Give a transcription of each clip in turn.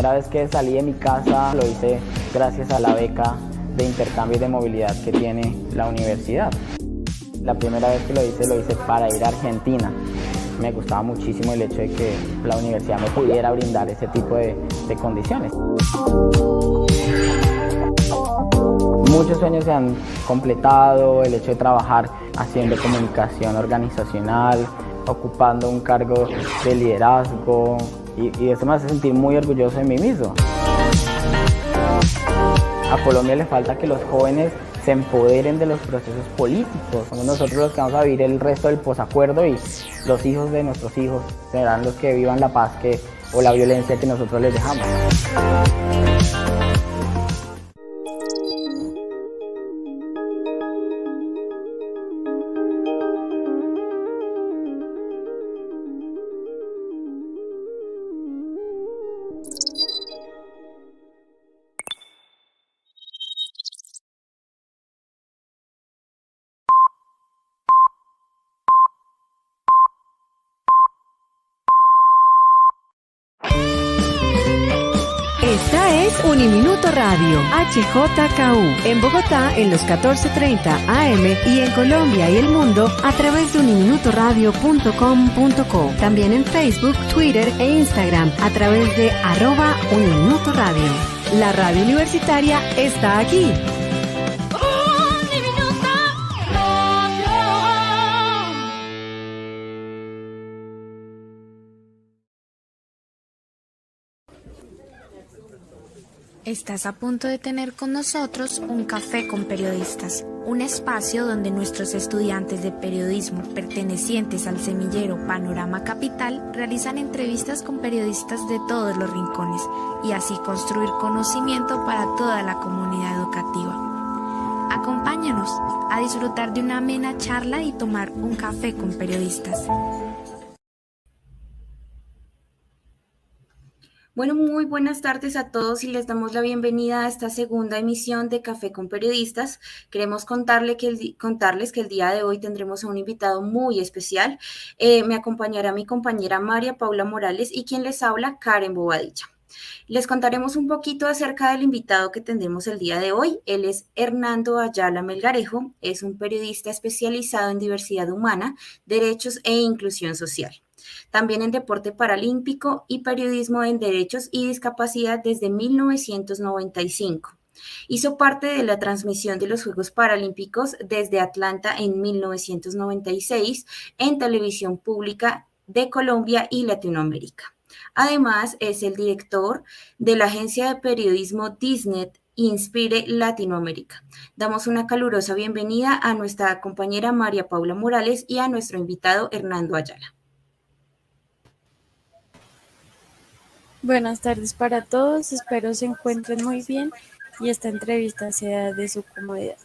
primera vez que salí de mi casa lo hice gracias a la beca de intercambio y de movilidad que tiene la universidad. La primera vez que lo hice para ir a Argentina. Me gustaba muchísimo el hecho de que la universidad me pudiera brindar ese tipo de condiciones. Muchos sueños se han completado, el hecho de trabajar haciendo comunicación organizacional, ocupando un cargo de liderazgo y eso me hace sentir muy orgulloso de mí mismo. A Colombia le falta que los jóvenes se empoderen de los procesos políticos. Somos nosotros los que vamos a vivir el resto del posacuerdo y los hijos de nuestros hijos serán los que vivan la paz o la violencia que nosotros les dejamos. Esta es Uniminuto Radio, HJKU, en Bogotá en los 14:30 AM y en Colombia y el mundo a través de uniminutoradio.com.co. También en Facebook, Twitter e Instagram a través de @Uniminutoradio. La radio universitaria está aquí. Estás a punto de tener con nosotros un café con periodistas, un espacio donde nuestros estudiantes de periodismo pertenecientes al semillero Panorama Capital realizan entrevistas con periodistas de todos los rincones y así construir conocimiento para toda la comunidad educativa. Acompáñanos a disfrutar de una amena charla y tomar un café con periodistas. Bueno, muy buenas tardes a todos y les damos la bienvenida a esta segunda emisión de Café con Periodistas. Queremos contarles que el día de hoy tendremos a un invitado muy especial. Me acompañará mi compañera María Paula Morales y quien les habla, Karen Bobadilla. Les contaremos un poquito acerca del invitado que tendremos el día de hoy. Él es Hernando Ayala Melgarejo, es un periodista especializado en diversidad humana, derechos e inclusión social. También en deporte paralímpico y periodismo en derechos y discapacidad desde 1995. Hizo parte de la transmisión de los Juegos Paralímpicos desde Atlanta en 1996 en televisión pública de Colombia y Latinoamérica. Además, es el director de la agencia de periodismo Disnet Inspire Latinoamérica. Damos una calurosa bienvenida a nuestra compañera María Paula Morales y a nuestro invitado Hernando Ayala. Buenas tardes para todos, espero se encuentren muy bien y esta entrevista sea de su comodidad.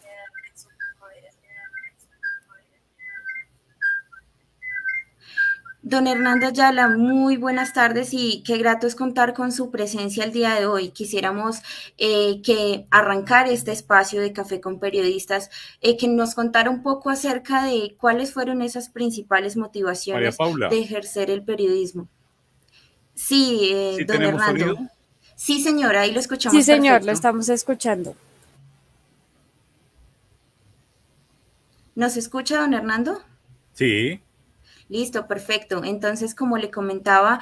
Don Hernando Ayala, muy buenas tardes y qué grato es contar con su presencia el día de hoy. Quisiéramos que arrancar este espacio de Café con Periodistas, que nos contara un poco acerca de cuáles fueron esas principales motivaciones de ejercer el periodismo. Sí, ¿Sí don tenemos Hernando. sonido? Sí, señora, ahí lo escuchamos. Sí, señor, perfecto. lo estamos escuchando. ¿Nos escucha, don Hernando? Sí. Listo, perfecto. Entonces, como le comentaba,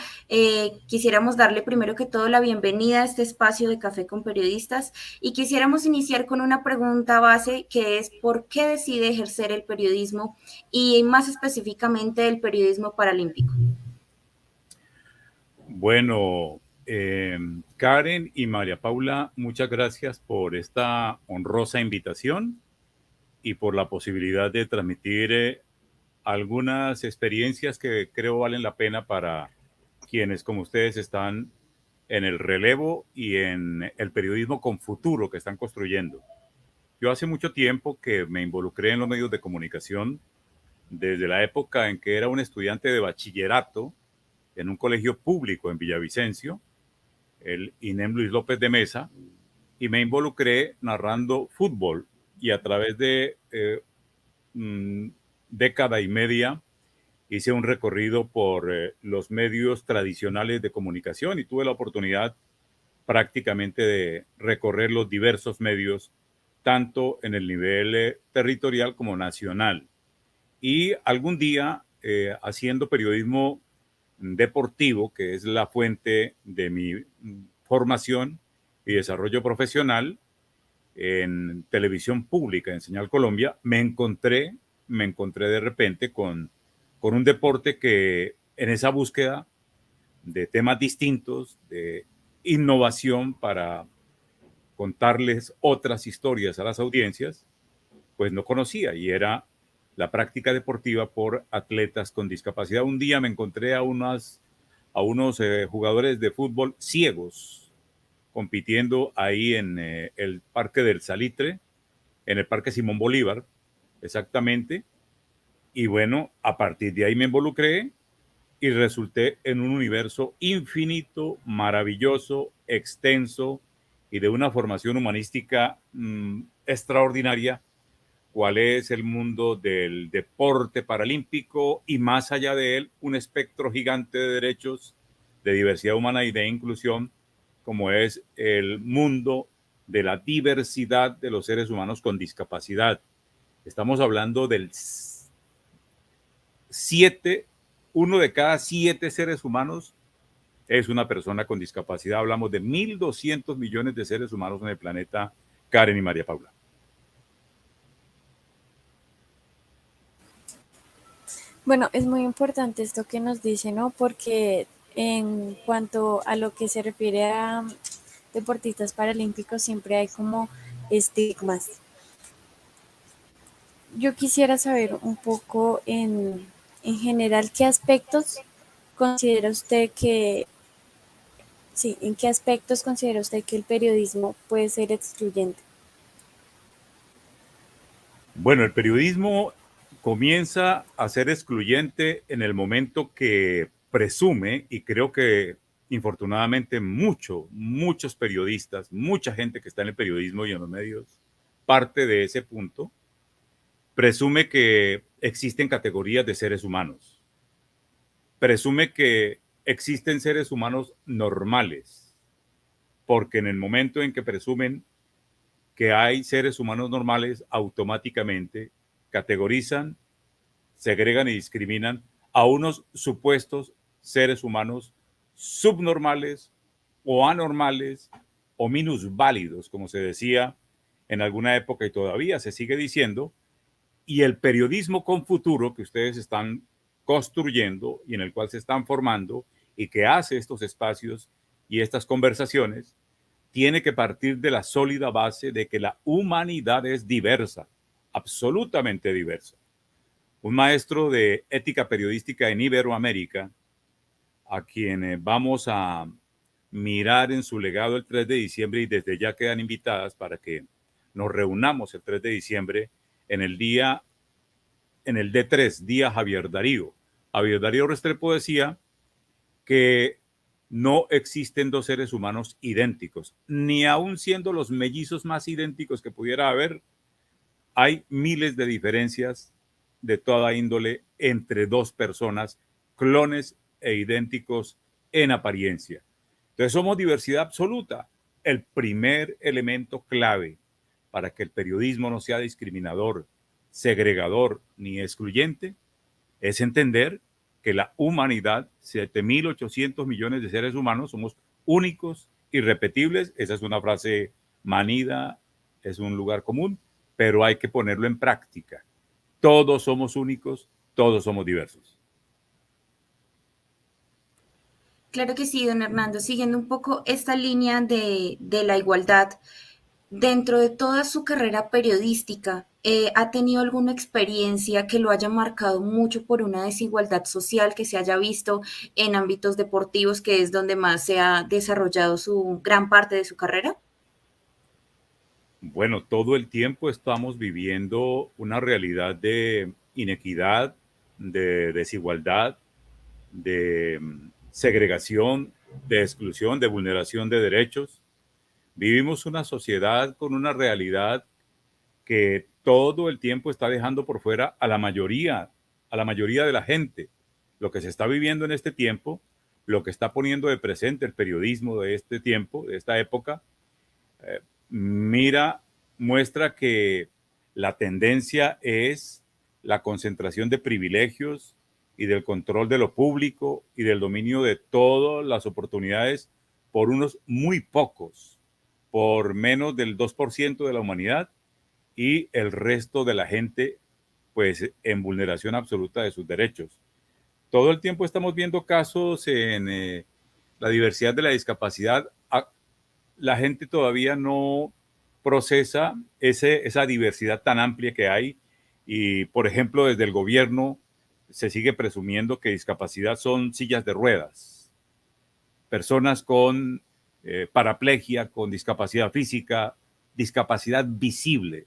quisiéramos darle primero que todo la bienvenida a este espacio de Café con Periodistas y quisiéramos iniciar con una pregunta base que es ¿por qué decide ejercer el periodismo y más específicamente el periodismo paralímpico? Bueno, Karen y María Paula, muchas gracias por esta honrosa invitación y por la posibilidad de transmitir algunas experiencias que creo valen la pena para quienes como ustedes están en el relevo y en el periodismo con futuro que están construyendo. Yo hace mucho tiempo que me involucré en los medios de comunicación desde la época en que era un estudiante de bachillerato en un colegio público en Villavicencio, el INEM Luis López de Mesa, y me involucré narrando fútbol y a través de década y media hice un recorrido por los medios tradicionales de comunicación y tuve la oportunidad prácticamente de recorrer los diversos medios, tanto en el nivel territorial como nacional. Y algún día, haciendo periodismo deportivo, que es la fuente de mi formación y desarrollo profesional, en televisión pública, en Señal Colombia, me encontré de repente con un deporte que en esa búsqueda de temas distintos, de innovación para contarles otras historias a las audiencias, pues no conocía, y era la práctica deportiva por atletas con discapacidad. Un día me encontré a unos jugadores de fútbol ciegos compitiendo ahí en el Parque del Salitre, en el Parque Simón Bolívar, exactamente. Y bueno, a partir de ahí me involucré y resulté en un universo infinito, maravilloso, extenso y de una formación humanística extraordinaria, cuál es el mundo del deporte paralímpico y más allá de él, un espectro gigante de derechos, de diversidad humana y de inclusión, como es el mundo de la diversidad de los seres humanos con discapacidad. Estamos hablando del 1 de cada 7 seres humanos es una persona con discapacidad. Hablamos de 1.200 millones de seres humanos en el planeta, Karen y María Paula. Bueno, es muy importante esto que nos dice, ¿no? Porque en cuanto a lo que se refiere a deportistas paralímpicos, siempre hay como estigmas. Yo quisiera saber un poco en general qué aspectos considera usted que, sí, en qué aspectos considera usted que el periodismo puede ser excluyente. Bueno, el periodismo comienza a ser excluyente en el momento que presume, y creo que infortunadamente muchos periodistas, mucha gente que está en el periodismo y en los medios, parte de ese punto, presume que existen categorías de seres humanos, presume que existen seres humanos normales, porque en el momento en que presumen que hay seres humanos normales, automáticamente categorizan, segregan y discriminan a unos supuestos seres humanos subnormales o anormales o minusválidos, como se decía en alguna época y todavía se sigue diciendo. Y el periodismo con futuro que ustedes están construyendo y en el cual se están formando y que hace estos espacios y estas conversaciones, tiene que partir de la sólida base de que la humanidad es diversa, absolutamente diversa. Un maestro de ética periodística en Iberoamérica, a quien vamos a mirar en su legado el 3 de diciembre y desde ya quedan invitadas para que nos reunamos el 3 de diciembre en el D3, Día Javier Darío. Javier Darío Restrepo decía que no existen dos seres humanos idénticos, ni aun siendo los mellizos más idénticos que pudiera haber, hay miles de diferencias de toda índole entre dos personas, clones e idénticos en apariencia. Entonces somos diversidad absoluta. El primer elemento clave para que el periodismo no sea discriminador, segregador ni excluyente es entender que la humanidad, 7.800 millones de seres humanos, somos únicos, irrepetibles. Esa es una frase manida, es un lugar común, pero hay que ponerlo en práctica. Todos somos únicos, todos somos diversos. Claro que sí, don Hernando. Siguiendo un poco esta línea de la igualdad, dentro de toda su carrera periodística, ¿ha tenido alguna experiencia que lo haya marcado mucho por una desigualdad social que se haya visto en ámbitos deportivos, que es donde más se ha desarrollado su gran parte de su carrera? Bueno, todo el tiempo estamos viviendo una realidad de inequidad, de desigualdad, de segregación, de exclusión, de vulneración de derechos. Vivimos una sociedad con una realidad que todo el tiempo está dejando por fuera a la mayoría de la gente. Lo que se está viviendo en este tiempo lo que está poniendo de presente el periodismo de este tiempo, de esta época, muestra que la tendencia es la concentración de privilegios y del control de lo público y del dominio de todas las oportunidades por unos muy pocos, por menos del 2% de la humanidad, y el resto de la gente pues en vulneración absoluta de sus derechos. Todo el tiempo estamos viendo casos en la diversidad de la discapacidad. La gente todavía no procesa esa diversidad tan amplia que hay y, por ejemplo, desde el gobierno se sigue presumiendo que discapacidad son sillas de ruedas, personas con paraplegia, con discapacidad física, discapacidad visible,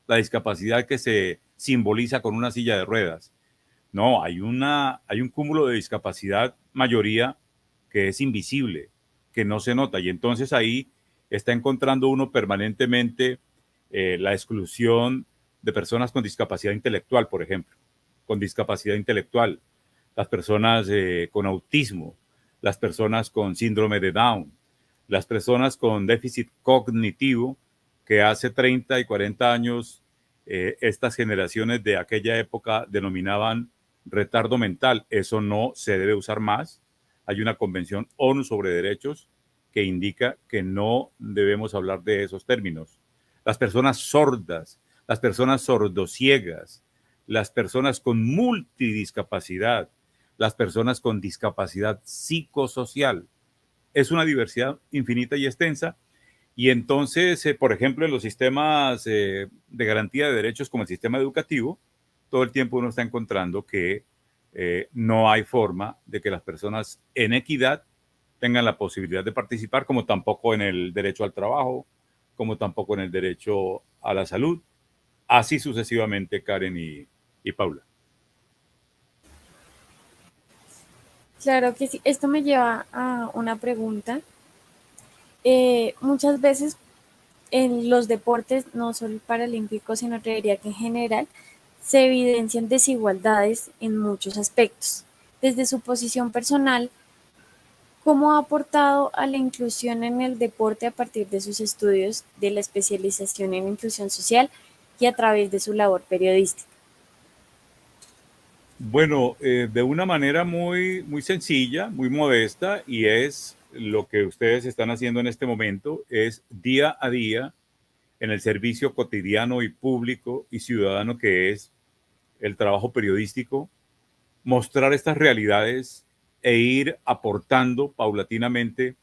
la discapacidad que se simboliza con una silla de ruedas. No, hay un cúmulo de discapacidad, mayoría, que es invisible, que no se nota. Y entonces ahí está encontrando uno permanentemente la exclusión de personas con discapacidad intelectual, por ejemplo, con discapacidad intelectual, las personas con autismo, las personas con síndrome de Down, las personas con déficit cognitivo, que hace 30 y 40 años estas generaciones de aquella época denominaban retardo mental. Eso no se debe usar más. Hay una convención ONU sobre derechos que indica que no debemos hablar de esos términos. Las personas sordas, las personas sordociegas, las personas con multidiscapacidad, las personas con discapacidad psicosocial. Es una diversidad infinita y extensa. Y entonces, por ejemplo, en los sistemas de garantía de derechos como el sistema educativo, todo el tiempo uno está encontrando que no hay forma de que las personas en equidad tengan la posibilidad de participar, como tampoco en el derecho al trabajo, como tampoco en el derecho a la salud, así sucesivamente, Karen y Paula. Claro que sí. Esto me lleva a una pregunta. Muchas veces en los deportes, no solo paralímpicos, sino creería que en general, se evidencian desigualdades en muchos aspectos. Desde su posición personal, ¿cómo ha aportado a la inclusión en el deporte a partir de sus estudios de la especialización en inclusión social y a través de su labor periodística? Bueno, de una manera muy sencilla, muy modesta, y es lo que ustedes están haciendo en este momento, es día a día en el servicio cotidiano y público y ciudadano que es el trabajo periodístico, mostrar estas realidades e ir aportando paulatinamente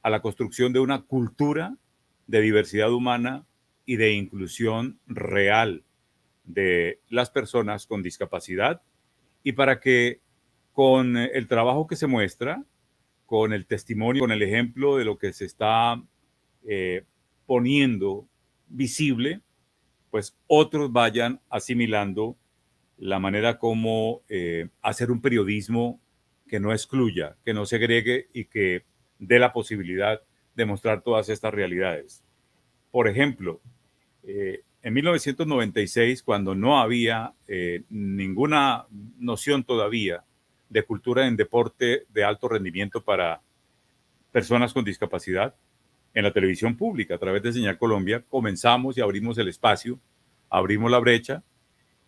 a la construcción de una cultura de diversidad humana y de inclusión real de las personas con discapacidad, y para que con el trabajo que se muestra, con el testimonio, con el ejemplo de lo que se está poniendo visible, pues otros vayan asimilando la manera como hacer un periodismo que no excluya, que no segregue y que dé la posibilidad de mostrar todas estas realidades. Por ejemplo, en 1996, cuando no había ninguna noción todavía de cultura en deporte de alto rendimiento para personas con discapacidad, en la televisión pública, a través de Señal Colombia, comenzamos y abrimos el espacio, abrimos la brecha,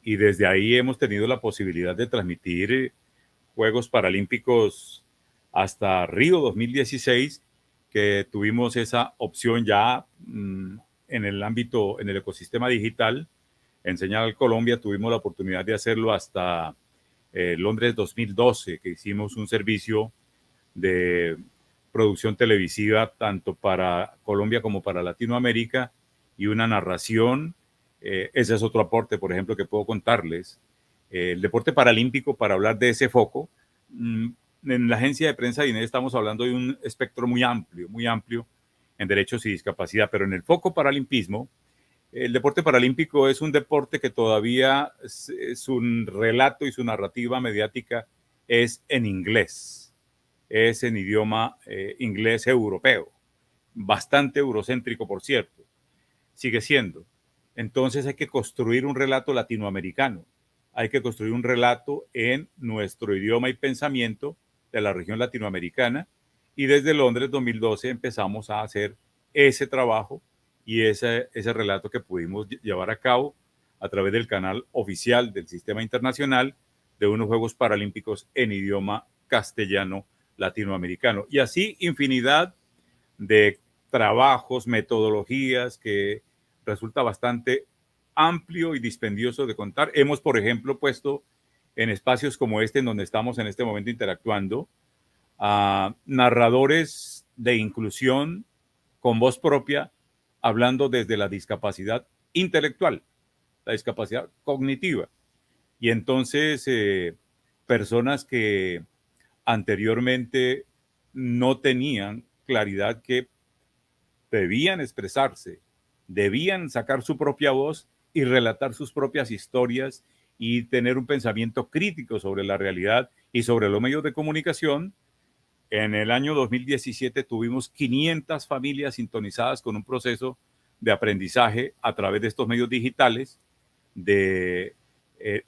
y desde ahí hemos tenido la posibilidad de transmitir Juegos Paralímpicos hasta Río 2016, que tuvimos esa opción ya en el ámbito, en el ecosistema digital. En Señal Colombia tuvimos la oportunidad de hacerlo hasta Londres 2012, que hicimos un servicio de producción televisiva tanto para Colombia como para Latinoamérica y una narración. Ese es otro aporte, por ejemplo, que puedo contarles. El deporte paralímpico, para hablar de ese foco, en la agencia de prensa de INE estamos hablando de un espectro muy amplio en derechos y discapacidad, pero en el foco paralimpismo, el deporte paralímpico es un deporte que todavía su relato y su narrativa mediática es en inglés, es en idioma inglés europeo, bastante eurocéntrico, por cierto, sigue siendo. Entonces hay que construir un relato latinoamericano, hay que construir un relato en nuestro idioma y pensamiento de la región latinoamericana, y desde Londres 2012 empezamos a hacer ese trabajo y ese relato que pudimos llevar a cabo a través del canal oficial del Sistema Internacional de unos Juegos Paralímpicos en idioma castellano latinoamericano. Y así infinidad de trabajos, metodologías que resulta bastante amplio y dispendioso de contar. Hemos, por ejemplo, puesto en espacios como este, en donde estamos en este momento interactuando, a narradores de inclusión con voz propia, hablando desde la discapacidad intelectual, la discapacidad cognitiva. Y entonces, personas que anteriormente no tenían claridad que debían expresarse, debían sacar su propia voz y relatar sus propias historias y tener un pensamiento crítico sobre la realidad y sobre los medios de comunicación. En el año 2017 tuvimos 500 familias sintonizadas con un proceso de aprendizaje a través de estos medios digitales, de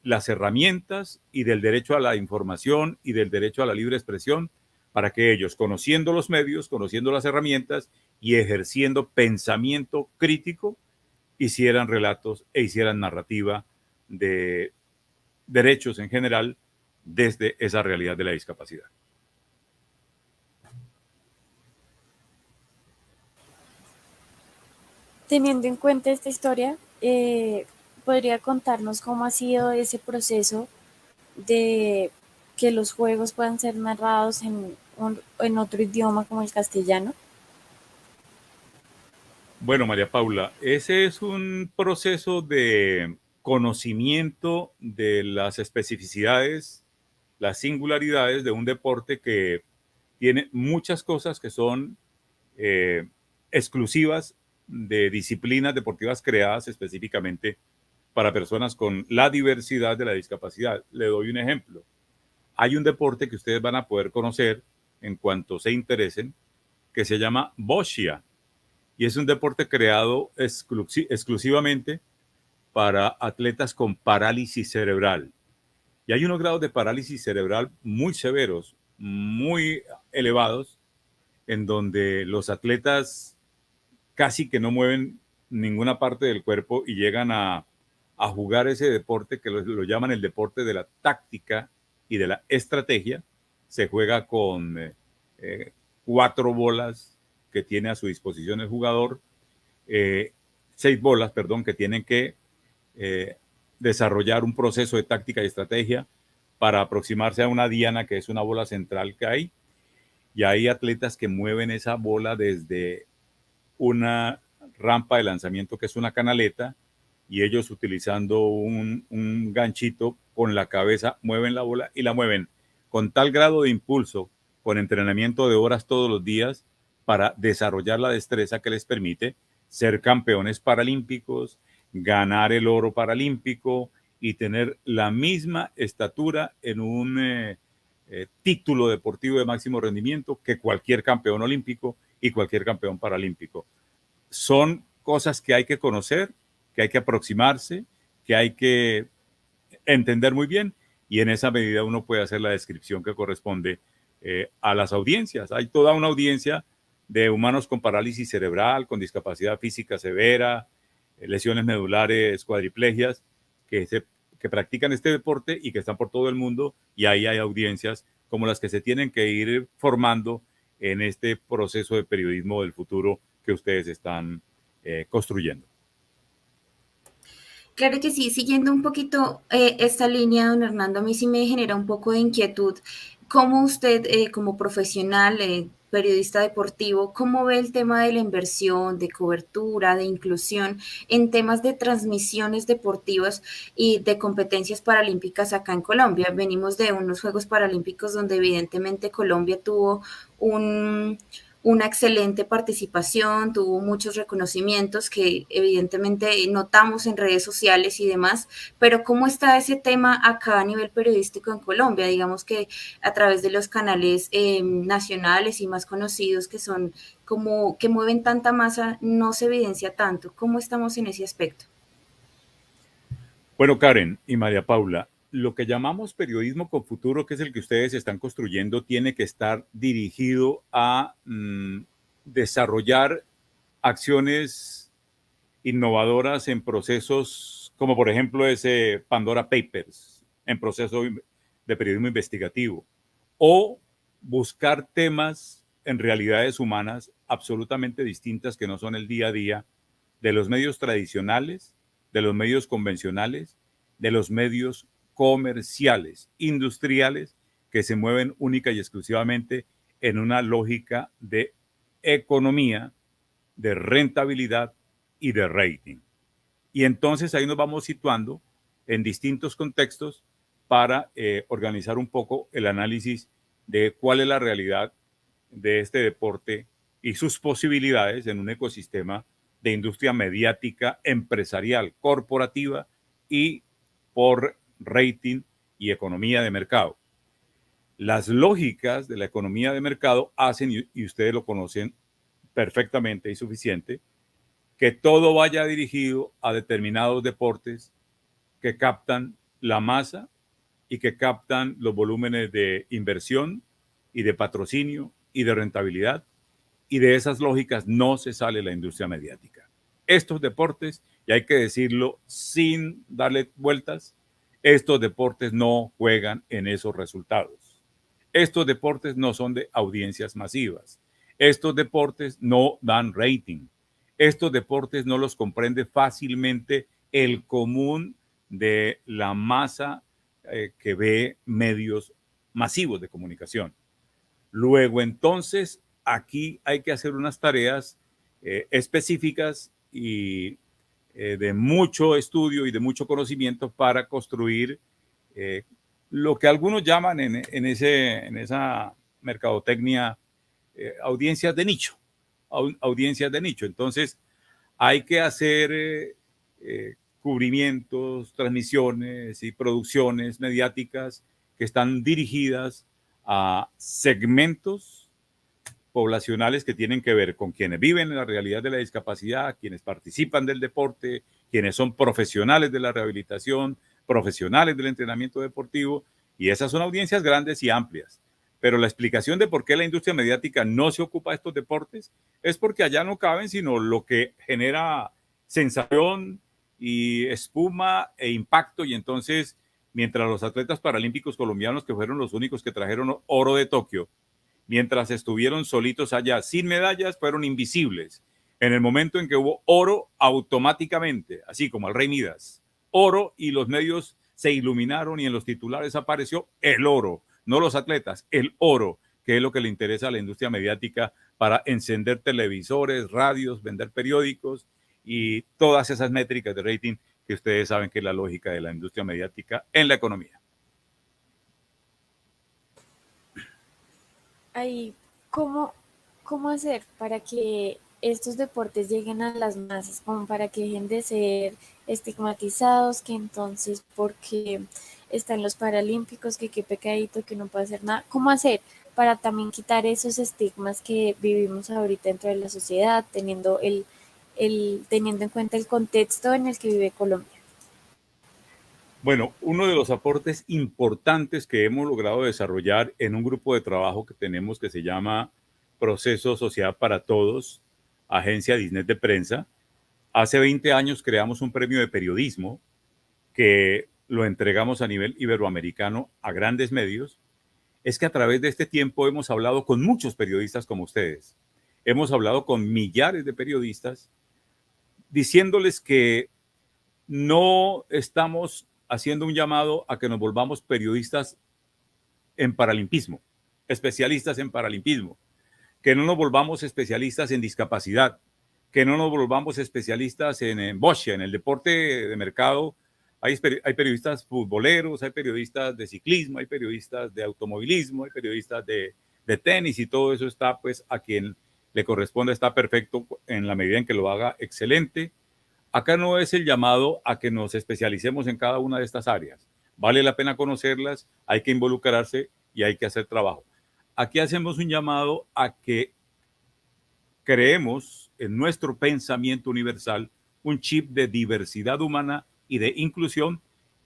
las herramientas y del derecho a la información y del derecho a la libre expresión, para que ellos, conociendo los medios, conociendo las herramientas y ejerciendo pensamiento crítico, hicieran relatos e hicieran narrativa de derechos en general desde esa realidad de la discapacidad. Teniendo en cuenta esta historia, ¿podría contarnos cómo ha sido ese proceso de que los juegos puedan ser narrados en otro idioma como el castellano? Bueno, María Paula, ese es un proceso de conocimiento de las especificidades, las singularidades de un deporte que tiene muchas cosas que son exclusivas de disciplinas deportivas creadas específicamente para personas con la diversidad de la discapacidad. Le doy un ejemplo. Hay un deporte que ustedes van a poder conocer en cuanto se interesen, que se llama Boccia, y es un deporte creado exclusivamente para atletas con parálisis cerebral. Y hay unos grados de parálisis cerebral muy severos, muy elevados, en donde los atletas casi que no mueven ninguna parte del cuerpo y llegan a jugar ese deporte que lo llaman el deporte de la táctica y de la estrategia. Se juega con 4 bolas que tiene a su disposición el jugador, 6 bolas, perdón, que tienen que desarrollar un proceso de táctica y estrategia para aproximarse a una diana, que es una bola central que hay, y hay atletas que mueven esa bola desde una rampa de lanzamiento que es una canaleta, y ellos utilizando un ganchito con la cabeza mueven la bola y la mueven con tal grado de impulso, con entrenamiento de horas todos los días, para desarrollar la destreza que les permite ser campeones paralímpicos, ganar el oro paralímpico y tener la misma estatura en un título deportivo de máximo rendimiento que cualquier campeón olímpico y cualquier campeón paralímpico. Son cosas que hay que conocer, que hay que aproximarse, que hay que entender muy bien, y en esa medida uno puede hacer la descripción que corresponde a las audiencias. Hay toda una audiencia de humanos con parálisis cerebral, con discapacidad física severa, lesiones medulares, cuadriplegias, que practican este deporte y que están por todo el mundo, y ahí hay audiencias como las que se tienen que ir formando en este proceso de periodismo del futuro que ustedes están construyendo. Claro que sí, siguiendo un poquito esta línea, don Hernando, a mí sí me genera un poco de inquietud. ¿Cómo usted, como profesional, periodista deportivo, cómo ve el tema de la inversión, de cobertura, de inclusión en temas de transmisiones deportivas y de competencias paralímpicas acá en Colombia? Venimos de unos Juegos Paralímpicos donde evidentemente Colombia tuvo una excelente participación, tuvo muchos reconocimientos que evidentemente notamos en redes sociales y demás, pero ¿cómo está ese tema acá a nivel periodístico en Colombia? Digamos que a través de los canales nacionales y más conocidos que son como que mueven tanta masa, no se evidencia tanto. ¿Cómo estamos en ese aspecto? Bueno, Karen y María Paula, lo que llamamos periodismo con futuro, que es el que ustedes están construyendo, tiene que estar dirigido a desarrollar acciones innovadoras en procesos como por ejemplo ese Pandora Papers, en proceso de periodismo investigativo, o buscar temas en realidades humanas absolutamente distintas que no son el día a día de los medios tradicionales, de los medios convencionales, de los medios comerciales, industriales, que se mueven única y exclusivamente en una lógica de economía, de rentabilidad y de rating. Y entonces ahí nos vamos situando en distintos contextos para organizar un poco el análisis de cuál es la realidad de este deporte y sus posibilidades en un ecosistema de industria mediática, empresarial, corporativa y por rating y economía de mercado. Las lógicas de la economía de mercado hacen, y ustedes lo conocen perfectamente y suficiente, que todo vaya dirigido a determinados deportes que captan la masa y que captan los volúmenes de inversión y de patrocinio y de rentabilidad, y de esas lógicas no se sale la industria mediática. Estos deportes, y hay que decirlo sin darle vueltas, estos deportes no juegan en esos resultados. Estos deportes no son de audiencias masivas. Estos deportes no dan rating. Estos deportes no los comprende fácilmente el común de la masa que ve medios masivos de comunicación. Luego, entonces, aquí hay que hacer unas tareas específicas y de mucho estudio y de mucho conocimiento para construir lo que algunos llaman en esa mercadotecnia audiencias de nicho. Audiencias de nicho. Entonces, hay que hacer cubrimientos, transmisiones y producciones mediáticas que están dirigidas a segmentos poblacionales que tienen que ver con quienes viven en la realidad de la discapacidad, quienes participan del deporte, quienes son profesionales de la rehabilitación, profesionales del entrenamiento deportivo, y esas son audiencias grandes y amplias. Pero la explicación de por qué la industria mediática no se ocupa de estos deportes es porque allá no caben sino lo que genera sensación y espuma e impacto, y entonces mientras los atletas paralímpicos colombianos, que fueron los únicos que trajeron oro de Tokio, mientras estuvieron solitos allá sin medallas, fueron invisibles. En el momento en que hubo oro, automáticamente, así como al Rey Midas, oro, y los medios se iluminaron y en los titulares apareció el oro, no los atletas, el oro, que es lo que le interesa a la industria mediática para encender televisores, radios, vender periódicos y todas esas métricas de rating que ustedes saben que es la lógica de la industria mediática en la economía. Ahí, ¿cómo hacer para que estos deportes lleguen a las masas, como para que dejen de ser estigmatizados, que entonces porque están los paralímpicos, que qué pecadito, que no puede hacer nada? ¿Cómo hacer para también quitar esos estigmas que vivimos ahorita dentro de la sociedad, teniendo teniendo en cuenta el contexto en el que vive Colombia? Bueno, uno de los aportes importantes que hemos logrado desarrollar en un grupo de trabajo que tenemos que se llama Proceso Sociedad para Todos, agencia Disney de prensa. Hace 20 años creamos un premio de periodismo que lo entregamos a nivel iberoamericano a grandes medios. Es que a través de este tiempo hemos hablado con muchos periodistas como ustedes. Hemos hablado con millares de periodistas diciéndoles que no estamos haciendo un llamado a que nos volvamos periodistas en paralimpismo, especialistas en paralimpismo, que no nos volvamos especialistas en discapacidad, que no nos volvamos especialistas en boxeo, en el deporte de mercado. Hay periodistas futboleros, hay periodistas de ciclismo, hay periodistas de automovilismo, hay periodistas de tenis, y todo eso está, pues, a quien le corresponde, está perfecto en la medida en que lo haga excelente. Acá no es el llamado a que nos especialicemos en cada una de estas áreas. Vale la pena conocerlas, hay que involucrarse y hay que hacer trabajo. Aquí hacemos un llamado a que creemos en nuestro pensamiento universal un chip de diversidad humana y de inclusión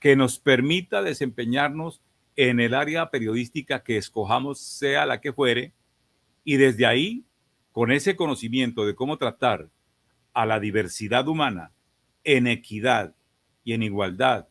que nos permita desempeñarnos en el área periodística que escojamos, sea la que fuere, y desde ahí, con ese conocimiento de cómo tratar a la diversidad humana en equidad y en igualdad,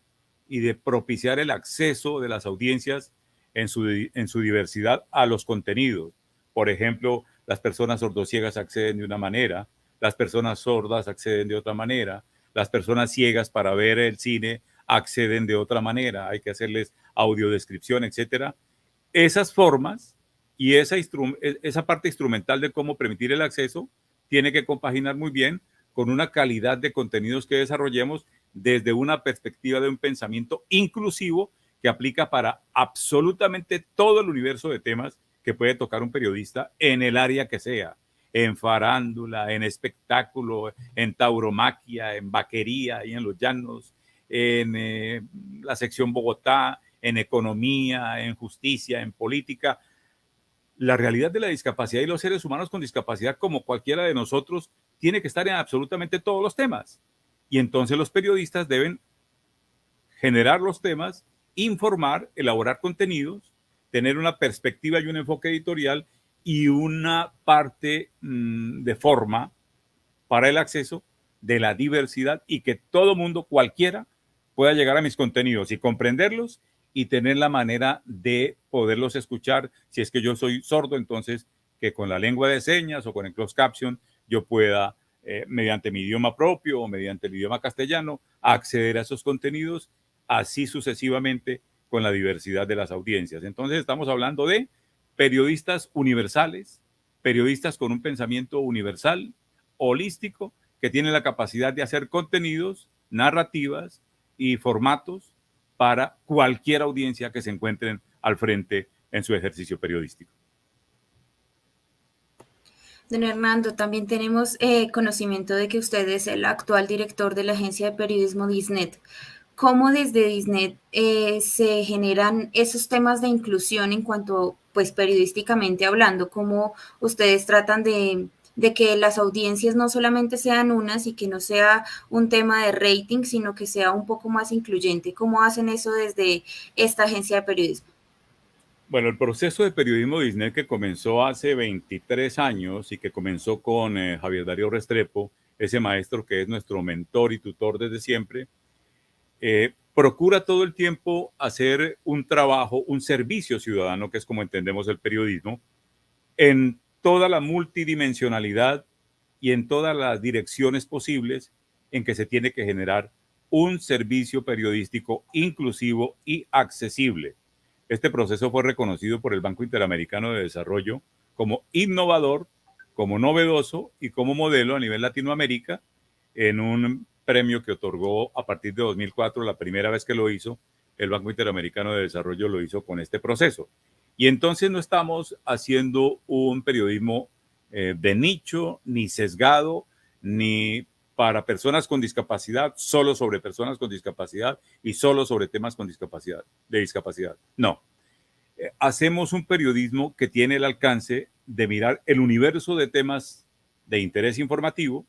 y de propiciar el acceso de las audiencias en su diversidad a los contenidos. Por ejemplo, las personas sordociegas acceden de una manera, las personas sordas acceden de otra manera, las personas ciegas para ver el cine acceden de otra manera, hay que hacerles audiodescripción, etcétera. Esas formas y esa parte instrumental de cómo permitir el acceso tiene que compaginar muy bien con una calidad de contenidos que desarrollemos desde una perspectiva de un pensamiento inclusivo que aplica para absolutamente todo el universo de temas que puede tocar un periodista en el área que sea, en farándula, en espectáculo, en tauromaquia, en vaquería y en los llanos, en la sección Bogotá, en economía, en justicia, en política. La realidad de la discapacidad y los seres humanos con discapacidad, como cualquiera de nosotros, tiene que estar en absolutamente todos los temas. Y entonces los periodistas deben generar los temas, informar, elaborar contenidos, tener una perspectiva y un enfoque editorial y una parte de forma para el acceso de la diversidad y que todo mundo, cualquiera, pueda llegar a mis contenidos y comprenderlos y tener la manera de poderlos escuchar. Si es que yo soy sordo, entonces que con la lengua de señas o con el closed caption yo pueda, mediante mi idioma propio o mediante el idioma castellano, acceder a esos contenidos, así sucesivamente con la diversidad de las audiencias. Entonces estamos hablando de periodistas universales, periodistas con un pensamiento universal, holístico, que tienen la capacidad de hacer contenidos, narrativas y formatos para cualquier audiencia que se encuentren al frente en su ejercicio periodístico. Don Hernando, también tenemos conocimiento de que usted es el actual director de la agencia de periodismo Disnet. ¿Cómo desde Disnet se generan esos temas de inclusión en cuanto, pues periodísticamente hablando? ¿Cómo ustedes tratan de que las audiencias no solamente sean unas y que no sea un tema de rating, sino que sea un poco más incluyente? ¿Cómo hacen eso desde esta agencia de periodismo? Bueno, el proceso de periodismo Disney que comenzó hace 23 años y que comenzó con Javier Darío Restrepo, ese maestro que es nuestro mentor y tutor desde siempre, procura todo el tiempo hacer un trabajo, un servicio ciudadano, que es como entendemos el periodismo, en toda la multidimensionalidad y en todas las direcciones posibles en que se tiene que generar un servicio periodístico inclusivo y accesible. Este proceso fue reconocido por el Banco Interamericano de Desarrollo como innovador, como novedoso y como modelo a nivel Latinoamérica en un premio que otorgó a partir de 2004, la primera vez que lo hizo, el Banco Interamericano de Desarrollo lo hizo con este proceso. Y entonces no estamos haciendo un periodismo de nicho, ni sesgado, ni para personas con discapacidad, solo sobre personas con discapacidad y solo sobre temas con discapacidad, de discapacidad. No. Hacemos un periodismo que tiene el alcance de mirar el universo de temas de interés informativo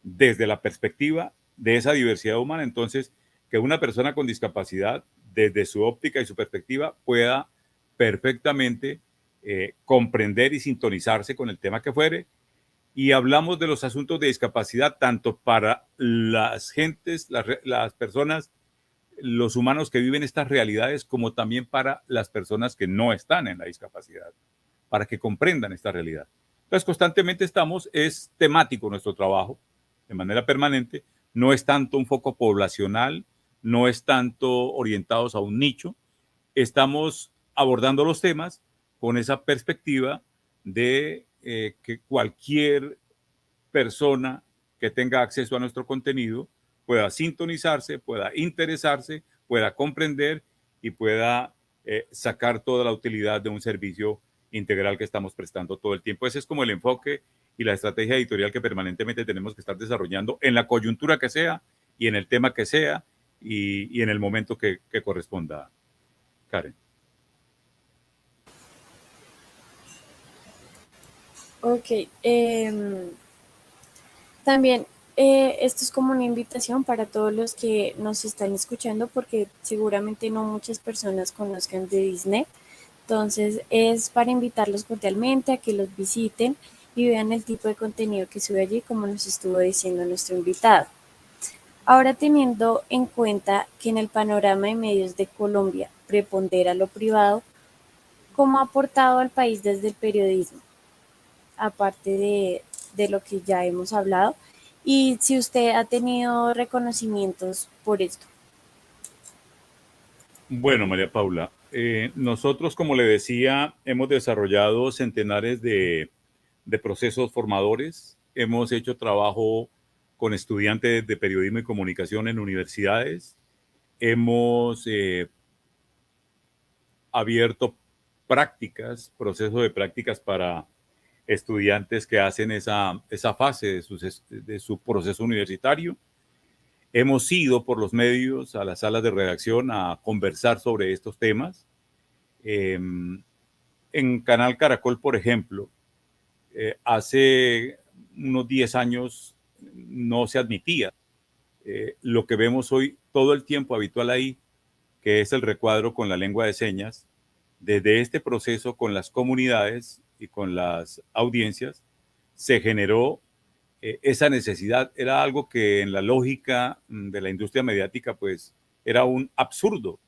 desde la perspectiva de esa diversidad humana. Entonces, que una persona con discapacidad, desde su óptica y su perspectiva, pueda perfectamente comprender y sintonizarse con el tema que fuere. Y hablamos de los asuntos de discapacidad tanto para las gentes, las personas, los humanos que viven estas realidades, como también para las personas que no están en la discapacidad, para que comprendan esta realidad. Entonces, constantemente es temático nuestro trabajo, de manera permanente, no es tanto un foco poblacional, no es tanto orientados a un nicho, estamos abordando los temas con esa perspectiva de que cualquier persona que tenga acceso a nuestro contenido pueda sintonizarse, pueda interesarse, pueda comprender y pueda sacar toda la utilidad de un servicio integral que estamos prestando todo el tiempo. Ese es como el enfoque y la estrategia editorial que permanentemente tenemos que estar desarrollando en la coyuntura que sea y en el tema que sea y en el momento que corresponda. Karen. Ok. También esto es como una invitación para todos los que nos están escuchando, porque seguramente no muchas personas conozcan de Disney. Entonces es para invitarlos cordialmente a que los visiten y vean el tipo de contenido que sube allí, como nos estuvo diciendo nuestro invitado. Ahora, teniendo en cuenta que en el panorama de medios de Colombia prepondera lo privado, ¿cómo ha aportado al país desde el periodismo? Aparte de lo que ya hemos hablado, y si usted ha tenido reconocimientos por esto. Bueno, María Paula, nosotros, como le decía, hemos desarrollado centenares de procesos formadores. Hemos hecho trabajo con estudiantes de periodismo y comunicación en universidades. Hemos abierto prácticas, procesos de prácticas para estudiantes que hacen esa fase de su proceso universitario. Hemos ido por los medios a las salas de redacción a conversar sobre estos temas. En Canal Caracol, por ejemplo, hace unos 10 años no se admitía lo que vemos hoy todo el tiempo habitual ahí, que es el recuadro con la lengua de señas. Desde este proceso con las comunidades y con las audiencias se generó esa necesidad. Era algo que en la lógica de la industria mediática pues era un absurdo,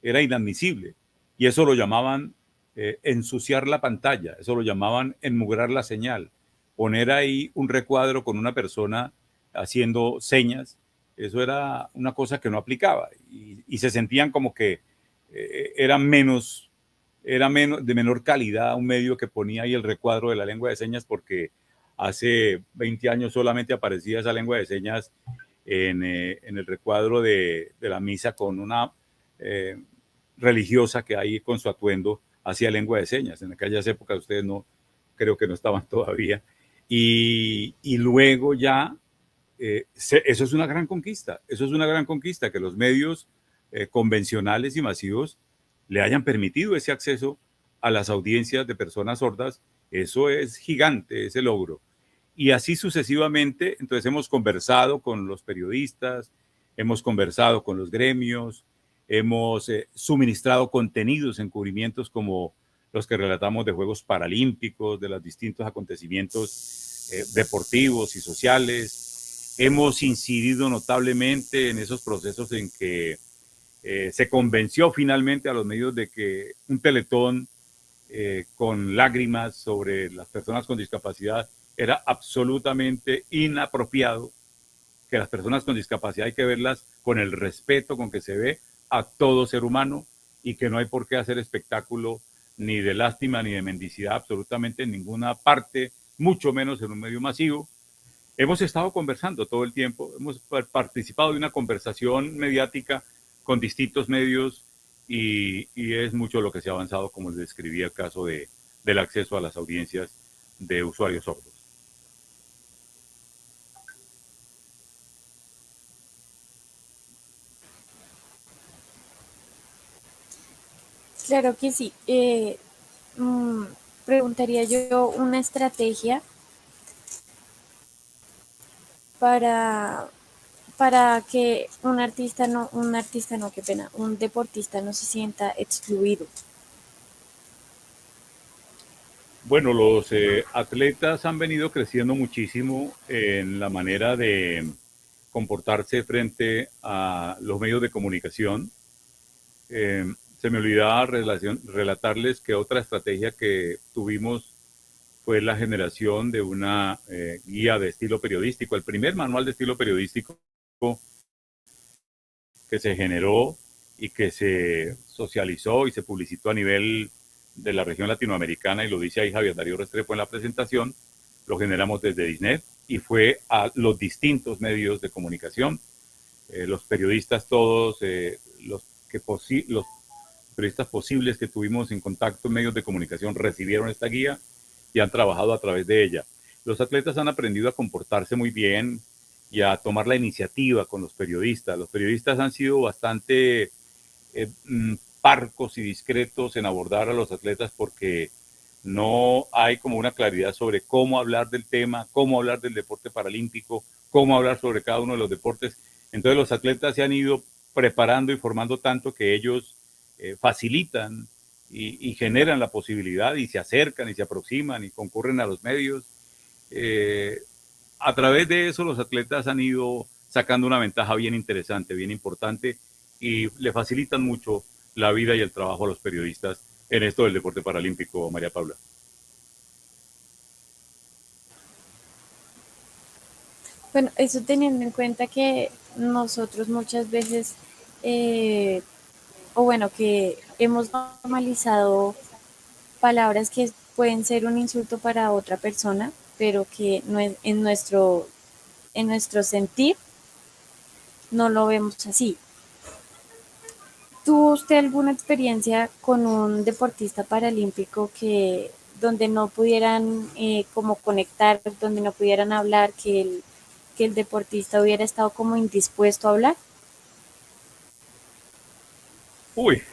era inadmisible. Y eso lo llamaban ensuciar la pantalla, eso lo llamaban enmugrar la señal, poner ahí un recuadro con una persona haciendo señas. Eso era una cosa que no aplicaba y se sentían como que era de menor calidad un medio que ponía ahí el recuadro de la lengua de señas, porque hace 20 años solamente aparecía esa lengua de señas en el recuadro de la misa con una religiosa que ahí con su atuendo hacía lengua de señas. En aquellas épocas ustedes no, creo que no estaban todavía. Y luego ya, eso es una gran conquista, eso es una gran conquista, que los medios convencionales y masivos le hayan permitido ese acceso a las audiencias de personas sordas. Eso es gigante, ese logro. Y así sucesivamente. Entonces hemos conversado con los periodistas, hemos conversado con los gremios, hemos suministrado contenidos, encubrimientos como los que relatamos de Juegos Paralímpicos, de los distintos acontecimientos deportivos y sociales. Hemos incidido notablemente en esos procesos en que se convenció finalmente a los medios de que un teletón con lágrimas sobre las personas con discapacidad era absolutamente inapropiado, que las personas con discapacidad hay que verlas con el respeto con que se ve a todo ser humano y que no hay por qué hacer espectáculo ni de lástima ni de mendicidad absolutamente en ninguna parte, mucho menos en un medio masivo. Hemos estado conversando todo el tiempo, hemos participado de una conversación mediática con distintos medios y es mucho lo que se ha avanzado, como les describí el caso del acceso a las audiencias de usuarios sordos. Claro que sí. Preguntaría yo una estrategia para, para que un deportista no se sienta excluido. Bueno, los atletas han venido creciendo muchísimo en la manera de comportarse frente a los medios de comunicación. Se me olvidaba relatarles que otra estrategia que tuvimos fue la generación de una guía de estilo periodístico, el primer manual de estilo periodístico que se generó y que se socializó y se publicitó a nivel de la región latinoamericana, y lo dice ahí Javier Darío Restrepo en la presentación. Lo generamos desde Disney y fue a los distintos medios de comunicación. Los periodistas todos, los periodistas posibles que tuvimos en contacto en medios de comunicación recibieron esta guía y han trabajado a través de ella. Los atletas han aprendido a comportarse muy bien y a tomar la iniciativa con los periodistas. Los periodistas han sido bastante parcos y discretos en abordar a los atletas, porque no hay como una claridad sobre cómo hablar del tema, cómo hablar del deporte paralímpico, cómo hablar sobre cada uno de los deportes. Entonces los atletas se han ido preparando y formando tanto que ellos facilitan y generan la posibilidad y se acercan y se aproximan y concurren a los medios. A través de eso los atletas han ido sacando una ventaja bien interesante, bien importante, y le facilitan mucho la vida y el trabajo a los periodistas en esto del deporte paralímpico, María Paula. Bueno, eso teniendo en cuenta que nosotros muchas veces, o bueno, que hemos normalizado palabras que pueden ser un insulto para otra persona, pero que no es, en nuestro sentir no lo vemos así. ¿Tuvo usted alguna experiencia con un deportista paralímpico que donde no pudieran como conectar, donde no pudieran hablar, que el deportista hubiera estado como indispuesto a hablar? Uy,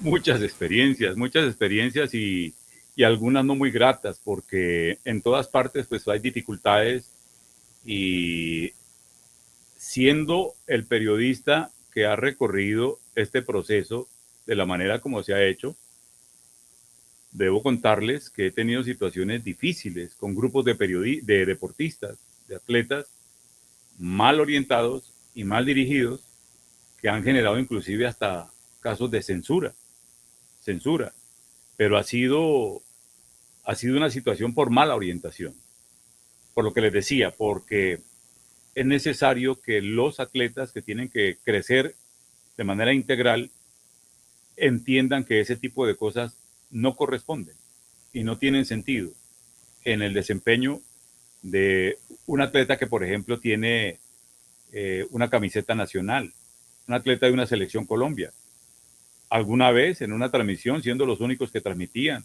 muchas experiencias y algunas no muy gratas, porque en todas partes pues hay dificultades y siendo el periodista que ha recorrido este proceso de la manera como se ha hecho, debo contarles que he tenido situaciones difíciles con grupos de deportistas, de atletas mal orientados y mal dirigidos que han generado inclusive hasta casos de censura, pero ha sido una situación por mala orientación, por lo que les decía, porque es necesario que los atletas que tienen que crecer de manera integral entiendan que ese tipo de cosas no corresponden y no tienen sentido en el desempeño de un atleta que, por ejemplo, tiene una camiseta nacional, un atleta de una selección Colombia. Alguna vez en una transmisión, siendo los únicos que transmitían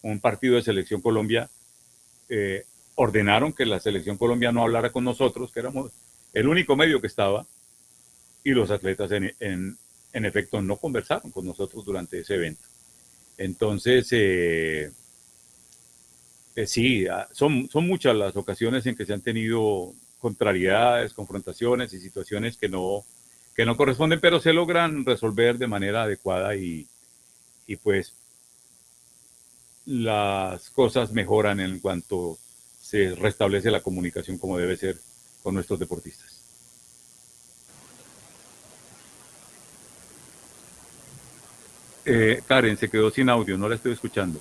un partido de selección Colombia, ordenaron que la selección Colombia no hablara con nosotros, que éramos el único medio que estaba, y los atletas en efecto no conversaron con nosotros durante ese evento. Entonces, sí, son muchas las ocasiones en que se han tenido contrariedades, confrontaciones y situaciones que no corresponden, pero se logran resolver de manera adecuada y pues las cosas mejoran en cuanto se restablece la comunicación como debe ser con nuestros deportistas. Karen, se quedó sin audio, no la estoy escuchando.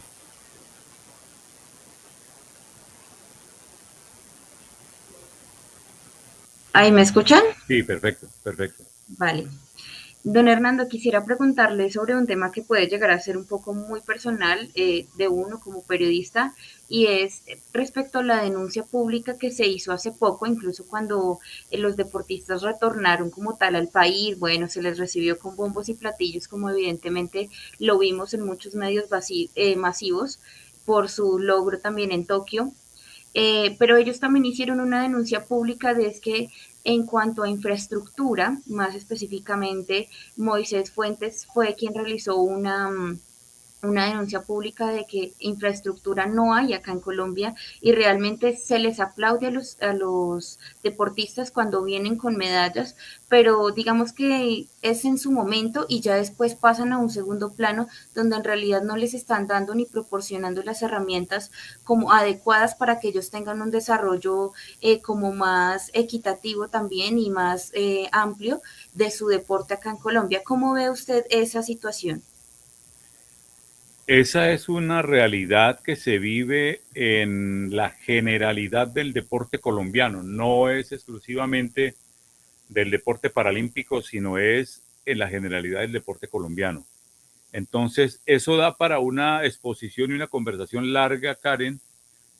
¿Ahí me escuchan? Sí, perfecto. Vale. Don Hernando, quisiera preguntarle sobre un tema que puede llegar a ser un poco muy personal de uno como periodista, y es respecto a la denuncia pública que se hizo hace poco, incluso cuando los deportistas retornaron como tal al país. Bueno, se les recibió con bombos y platillos, como evidentemente lo vimos en muchos medios masivos por su logro también en Tokio. Pero ellos también hicieron una denuncia pública de es que en cuanto a infraestructura, más específicamente, Moisés Fuentes fue quien realizó una denuncia pública de que infraestructura no hay acá en Colombia, y realmente se les aplaude a los deportistas cuando vienen con medallas, pero digamos que es en su momento y ya después pasan a un segundo plano donde en realidad no les están dando ni proporcionando las herramientas como adecuadas para que ellos tengan un desarrollo como más equitativo también y más amplio de su deporte acá en Colombia. ¿Cómo ve usted esa situación? Esa es una realidad que se vive en la generalidad del deporte colombiano. No es exclusivamente del deporte paralímpico, sino es en la generalidad del deporte colombiano. Entonces, eso da para una exposición y una conversación larga, Karen,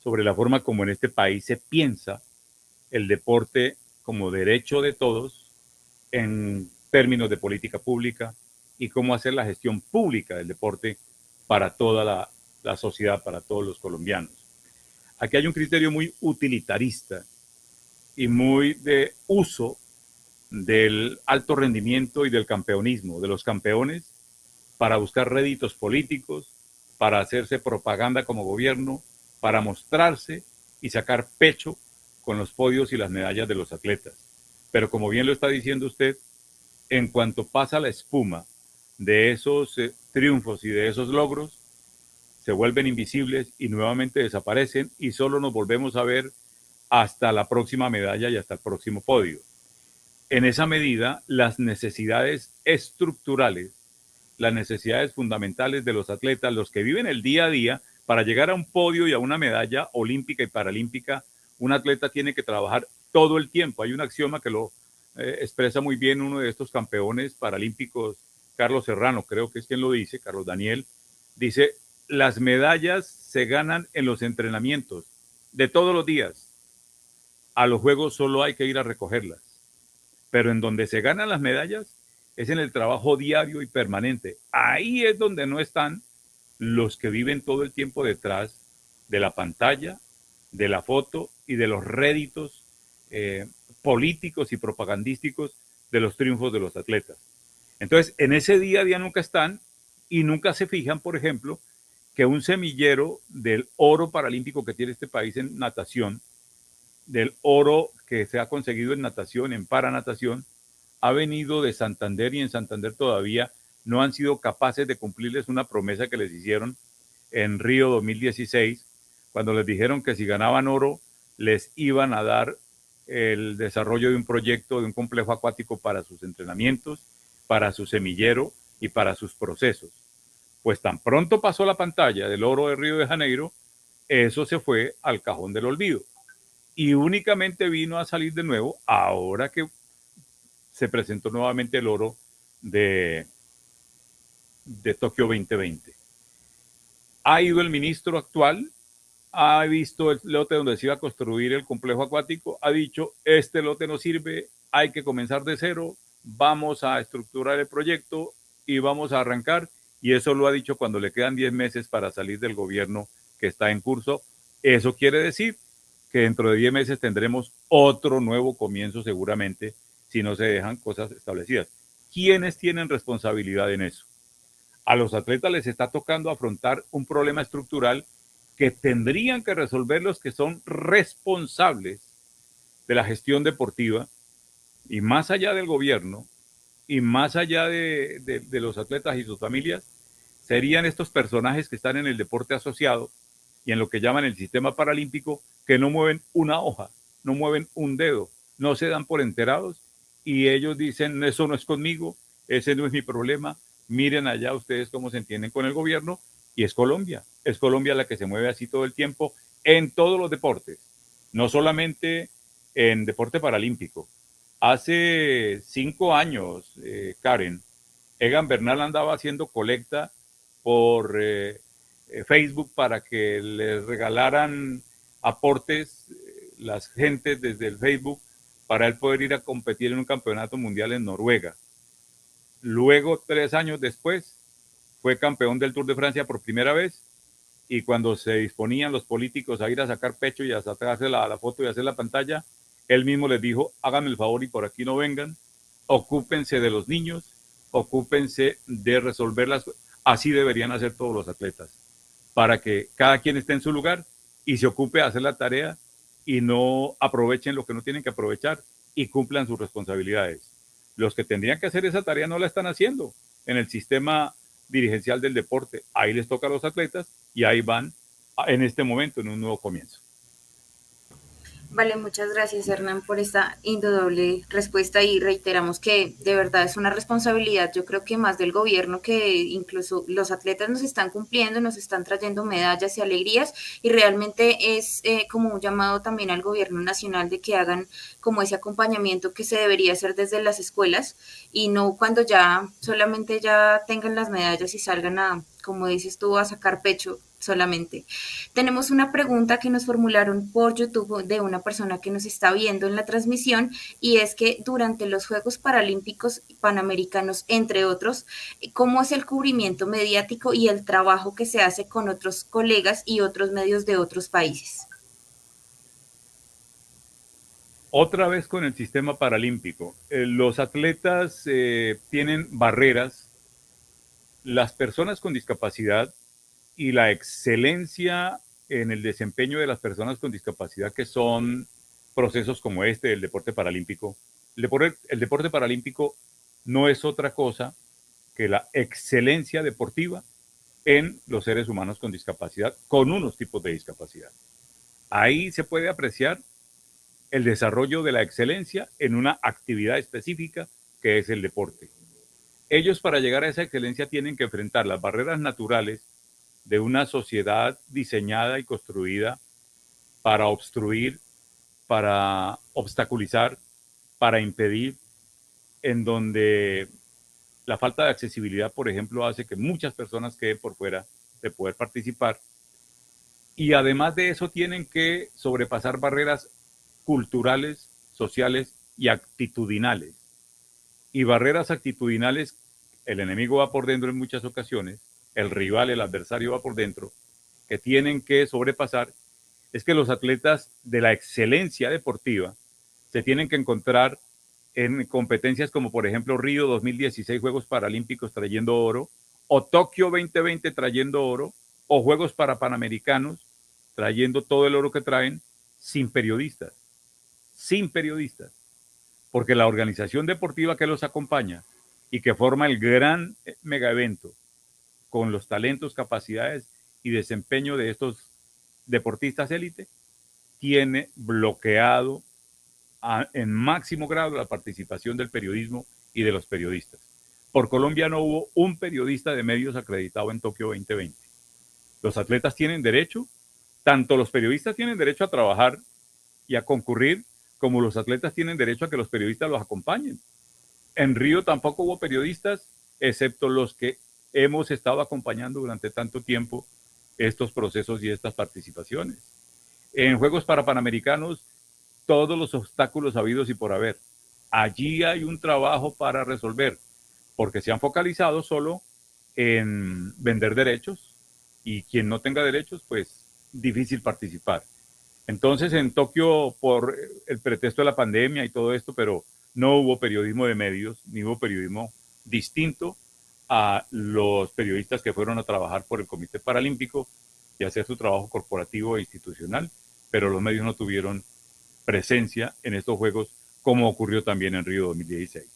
sobre la forma como en este país se piensa el deporte como derecho de todos en términos de política pública y cómo hacer la gestión pública del deporte para toda la sociedad, para todos los colombianos. Aquí hay un criterio muy utilitarista y muy de uso del alto rendimiento y del campeonismo, de los campeones, para buscar réditos políticos, para hacerse propaganda como gobierno, para mostrarse y sacar pecho con los podios y las medallas de los atletas. Pero como bien lo está diciendo usted, en cuanto pasa la espuma de esos triunfos y de esos logros, se vuelven invisibles y nuevamente desaparecen y solo nos volvemos a ver hasta la próxima medalla y hasta el próximo podio. En esa medida, las necesidades estructurales, las necesidades fundamentales de los atletas, los que viven el día a día, para llegar a un podio y a una medalla olímpica y paralímpica, un atleta tiene que trabajar todo el tiempo. Hay un axioma que lo expresa muy bien uno de estos campeones paralímpicos, Carlos Serrano, creo que es quien lo dice, Carlos Daniel, dice, las medallas se ganan en los entrenamientos de todos los días. A los juegos solo hay que ir a recogerlas. Pero en donde se ganan las medallas es en el trabajo diario y permanente. Ahí es donde no están los que viven todo el tiempo detrás de la pantalla, de la foto y de los réditos políticos y propagandísticos de los triunfos de los atletas. Entonces, en ese día a día nunca están y nunca se fijan, por ejemplo, que un semillero del oro paralímpico que tiene este país en natación, del oro que se ha conseguido en natación, en paranatación, ha venido de Santander y en Santander todavía no han sido capaces de cumplirles una promesa que les hicieron en Río 2016, cuando les dijeron que si ganaban oro les iban a dar el desarrollo de un proyecto, de un complejo acuático para sus entrenamientos, para su semillero y para sus procesos. Pues tan pronto pasó la pantalla del oro de Río de Janeiro, eso se fue al cajón del olvido. Y únicamente vino a salir de nuevo ahora que se presentó nuevamente el oro de Tokio 2020. Ha ido el ministro actual, ha visto el lote donde se iba a construir el complejo acuático, ha dicho, este lote no sirve, hay que comenzar de cero, vamos a estructurar el proyecto y vamos a arrancar. Y eso lo ha dicho cuando le quedan 10 meses para salir del gobierno que está en curso. Eso quiere decir que dentro de 10 meses tendremos otro nuevo comienzo seguramente si no se dejan cosas establecidas. ¿Quiénes tienen responsabilidad en eso? A los atletas les está tocando afrontar un problema estructural que tendrían que resolver los que son responsables de la gestión deportiva y más allá del gobierno y más allá de los atletas y sus familias, serían estos personajes que están en el deporte asociado y en lo que llaman el sistema paralímpico, que no mueven una hoja, no mueven un dedo, no se dan por enterados y ellos dicen, eso no es conmigo, ese no es mi problema, miren allá ustedes cómo se entienden con el gobierno, y es Colombia la que se mueve así todo el tiempo en todos los deportes, no solamente en deporte paralímpico. Hace 5 años, Karen, Egan Bernal andaba haciendo colecta por Facebook para que les regalaran aportes las gentes desde el Facebook para él poder ir a competir en un campeonato mundial en Noruega. Luego, 3 años después, fue campeón del Tour de Francia por primera vez y cuando se disponían los políticos a ir a sacar pecho y a sacarse la foto y hacer la pantalla, él mismo les dijo, háganme el favor y por aquí no vengan, ocúpense de los niños, ocúpense de resolverlas. Así deberían hacer todos los atletas, para que cada quien esté en su lugar y se ocupe de hacer la tarea y no aprovechen lo que no tienen que aprovechar y cumplan sus responsabilidades. Los que tendrían que hacer esa tarea no la están haciendo en el sistema dirigencial del deporte. Ahí les toca a los atletas y ahí van en este momento en un nuevo comienzo. Vale, muchas gracias Hernán por esta indudable respuesta y reiteramos que de verdad es una responsabilidad, yo creo que más del gobierno, que incluso los atletas nos están cumpliendo, nos están trayendo medallas y alegrías y realmente es como un llamado también al gobierno nacional de que hagan como ese acompañamiento que se debería hacer desde las escuelas y no cuando ya solamente ya tengan las medallas y salgan a, como dices tú, a sacar pecho solamente. Tenemos una pregunta que nos formularon por YouTube de una persona que nos está viendo en la transmisión y es que durante los Juegos Paralímpicos Panamericanos, entre otros, ¿cómo es el cubrimiento mediático y el trabajo que se hace con otros colegas y otros medios de otros países? Otra vez con el sistema paralímpico. Los atletas tienen barreras. Las personas con discapacidad y la excelencia en el desempeño de las personas con discapacidad que son procesos como este, el deporte paralímpico. El deporte paralímpico no es otra cosa que la excelencia deportiva en los seres humanos con discapacidad, con unos tipos de discapacidad. Ahí se puede apreciar el desarrollo de la excelencia en una actividad específica que es el deporte. Ellos, para llegar a esa excelencia, tienen que enfrentar las barreras naturales de una sociedad diseñada y construida para obstruir, para obstaculizar, para impedir, en donde la falta de accesibilidad, por ejemplo, hace que muchas personas queden por fuera de poder participar. Y además de eso tienen que sobrepasar barreras culturales, sociales y actitudinales. Y barreras actitudinales, el enemigo va por dentro en muchas ocasiones, el rival, el adversario va por dentro, que tienen que sobrepasar. Es que los atletas de la excelencia deportiva se tienen que encontrar en competencias como por ejemplo Río 2016, Juegos Paralímpicos trayendo oro, o Tokio 2020 trayendo oro, o Juegos Panamericanos trayendo todo el oro que traen sin periodistas, porque la organización deportiva que los acompaña y que forma el gran mega evento con los talentos, capacidades y desempeño de estos deportistas élite, tiene bloqueado en máximo grado la participación del periodismo y de los periodistas. Por Colombia no hubo un periodista de medios acreditado en Tokio 2020. Los atletas tienen derecho, tanto los periodistas tienen derecho a trabajar y a concurrir, como los atletas tienen derecho a que los periodistas los acompañen. En Río tampoco hubo periodistas, excepto los que hemos estado acompañando durante tanto tiempo estos procesos y estas participaciones. En Juegos Panamericanos, todos los obstáculos habidos y por haber. Allí hay un trabajo para resolver, porque se han focalizado solo en vender derechos y quien no tenga derechos, pues difícil participar. Entonces en Tokio, por el pretexto de la pandemia y todo esto, pero no hubo periodismo de medios, ni hubo periodismo distinto a los periodistas que fueron a trabajar por el Comité Paralímpico y hacer su trabajo corporativo e institucional, pero los medios no tuvieron presencia en estos Juegos, como ocurrió también en Río 2016.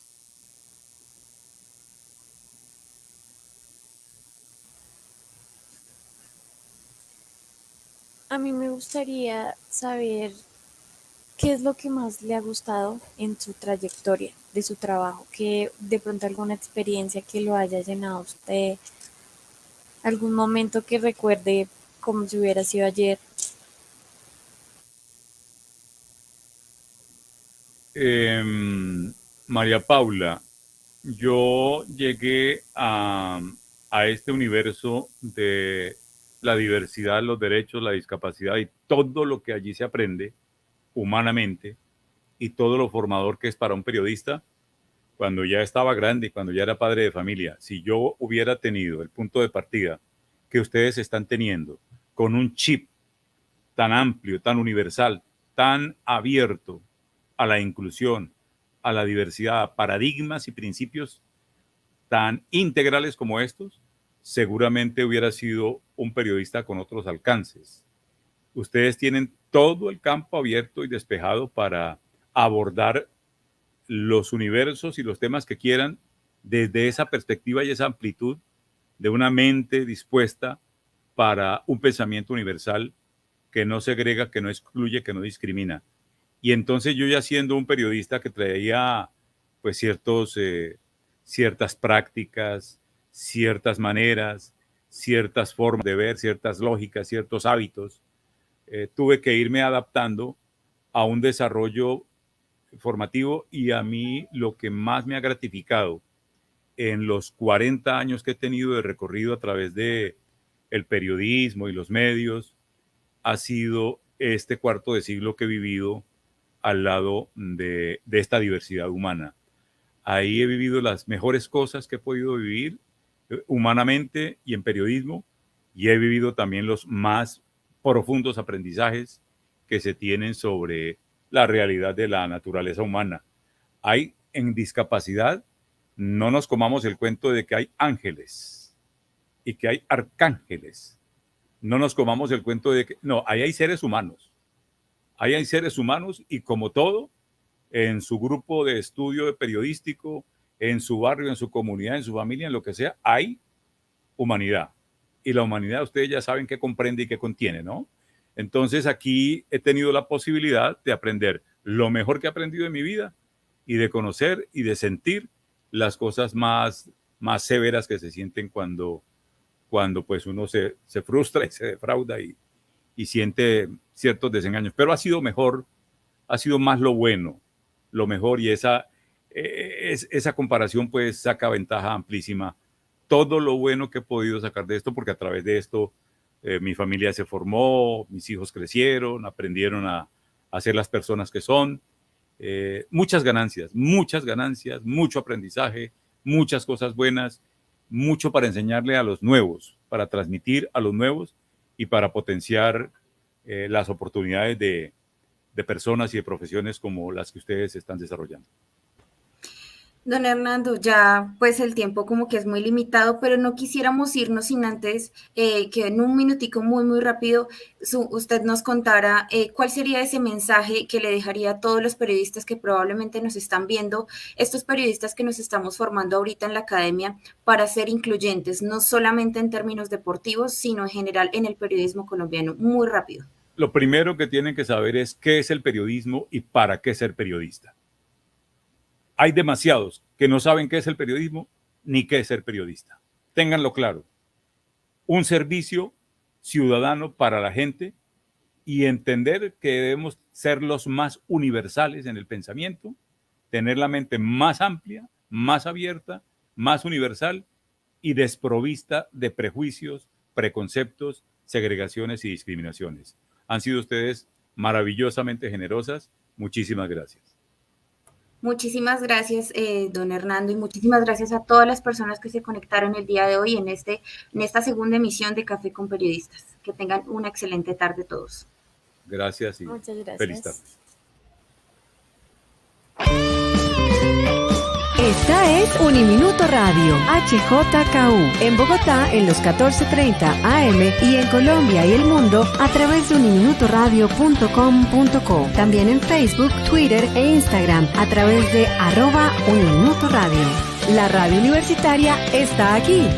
A mí me gustaría saber qué es lo que más le ha gustado en su trayectoria de su trabajo, que de pronto alguna experiencia que lo haya llenado a usted, algún momento que recuerde como si hubiera sido ayer. María Paula, yo llegué a este universo de la diversidad, los derechos, la discapacidad y todo lo que allí se aprende humanamente y todo lo formador que es para un periodista cuando ya estaba grande y cuando ya era padre de familia. Si yo hubiera tenido el punto de partida que ustedes están teniendo con un chip tan amplio, tan universal, tan abierto a la inclusión, a la diversidad, a paradigmas y principios tan integrales como estos, seguramente hubiera sido un periodista con otros alcances. Ustedes tienen todo el campo abierto y despejado para abordar los universos y los temas que quieran desde esa perspectiva y esa amplitud de una mente dispuesta para un pensamiento universal que no segrega, que no excluye, que no discrimina. Y entonces yo, ya siendo un periodista que traía pues ciertas prácticas, ciertas maneras, ciertas formas de ver, ciertas lógicas, ciertos hábitos, tuve que irme adaptando a un desarrollo formativo. Y a mí lo que más me ha gratificado en los 40 años que he tenido de recorrido a través de el periodismo y los medios ha sido este cuarto de siglo que he vivido al lado de esta diversidad humana. Ahí he vivido las mejores cosas que he podido vivir humanamente y en periodismo, y he vivido también los más profundos aprendizajes que se tienen sobre la realidad de la naturaleza humana. Hay en discapacidad, no nos comamos el cuento de que hay ángeles y que hay arcángeles. No nos comamos el cuento de que, no, ahí hay seres humanos. ahí hay seres humanos y como todo, en su grupo de estudio periodístico, en su barrio, en su comunidad, en su familia, en lo que sea, hay humanidad. Y la humanidad ustedes ya saben qué comprende y qué contiene, ¿no? Entonces aquí he tenido la posibilidad de aprender lo mejor que he aprendido en mi vida y de conocer y de sentir las cosas más severas que se sienten cuando pues uno se frustra y se defrauda y siente ciertos desengaños. Pero ha sido mejor, ha sido más lo bueno, lo mejor, y esa comparación pues saca ventaja amplísima. Todo lo bueno que he podido sacar de esto, porque a través de esto mi familia se formó, mis hijos crecieron, aprendieron a ser las personas que son. Muchas ganancias, mucho aprendizaje, muchas cosas buenas, mucho para enseñarle a los nuevos, para transmitir a los nuevos y para potenciar las oportunidades de personas y de profesiones como las que ustedes están desarrollando. Don Hernando, ya pues el tiempo como que es muy limitado, pero no quisiéramos irnos sin antes que en un minutico muy rápido usted nos contara cuál sería ese mensaje que le dejaría a todos los periodistas que probablemente nos están viendo, estos periodistas que nos estamos formando ahorita en la academia para ser incluyentes, no solamente en términos deportivos, sino en general en el periodismo colombiano. Muy rápido. Lo primero que tienen que saber es qué es el periodismo y para qué ser periodista. Hay demasiados que no saben qué es el periodismo ni qué es ser periodista. Ténganlo claro. Un servicio ciudadano para la gente y entender que debemos ser los más universales en el pensamiento, tener la mente más amplia, más abierta, más universal y desprovista de prejuicios, preconceptos, segregaciones y discriminaciones. Han sido ustedes maravillosamente generosas. Muchísimas gracias. Muchísimas gracias, don Hernando, y muchísimas gracias a todas las personas que se conectaron el día de hoy en esta segunda emisión de Café con Periodistas. Que tengan una excelente tarde todos. Gracias y muchas gracias. Feliz tarde. Esta es Uniminuto Radio, HJKU, en Bogotá en los 14:30 AM y en Colombia y el mundo a través de uniminutoradio.com.co. También en Facebook, Twitter e Instagram a través de @Uniminuto Radio. La radio universitaria está aquí.